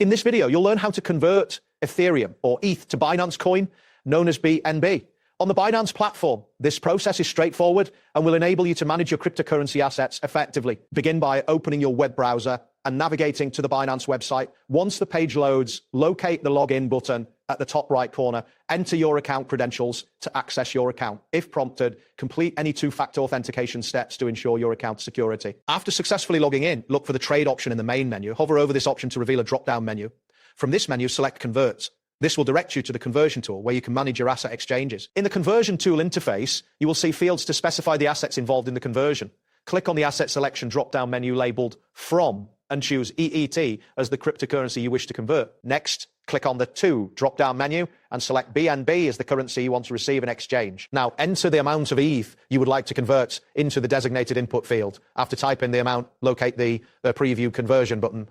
In this video, you'll learn how to convert Ethereum or ETH to Binance coin, known as BNB. On the Binance platform, this process is straightforward and will enable you to manage your cryptocurrency assets effectively. Begin by opening your web browser and navigating to the Binance website. Once the page loads, locate the login button at the top right corner, enter your account credentials to access your account. If prompted, complete any two-factor authentication steps to ensure your account security. After successfully logging in, look for the trade option in the main menu. Hover over this option to reveal a drop-down menu. From this menu, select Convert. This will direct you to the conversion tool where you can manage your asset exchanges. In the conversion tool interface, you will see fields to specify the assets involved in the conversion. Click on the asset selection drop-down menu labeled From and choose EET as the cryptocurrency you wish to convert. Next, click on the To drop-down menu and select BNB as the currency you want to receive in exchange. Now, enter the amount of ETH you would like to convert into the designated input field. After typing the amount, locate the preview conversion button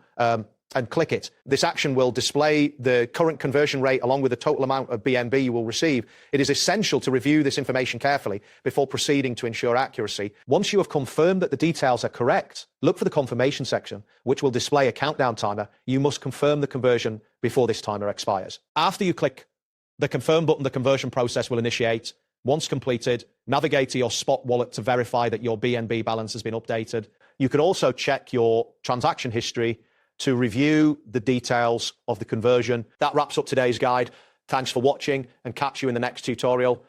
and click it. This action will display the current conversion rate along with the total amount of BNB you will receive. It is essential to review this information carefully before proceeding to ensure accuracy. Once you have confirmed that the details are correct, look for the confirmation section, which will display a countdown timer. You must confirm the conversion before this timer expires. After you click the confirm button, the conversion process will initiate. Once completed, navigate to your spot wallet to verify that your BNB balance has been updated. You can also check your transaction history to review the details of the conversion. That wraps up today's guide. Thanks for watching and catch you in the next tutorial.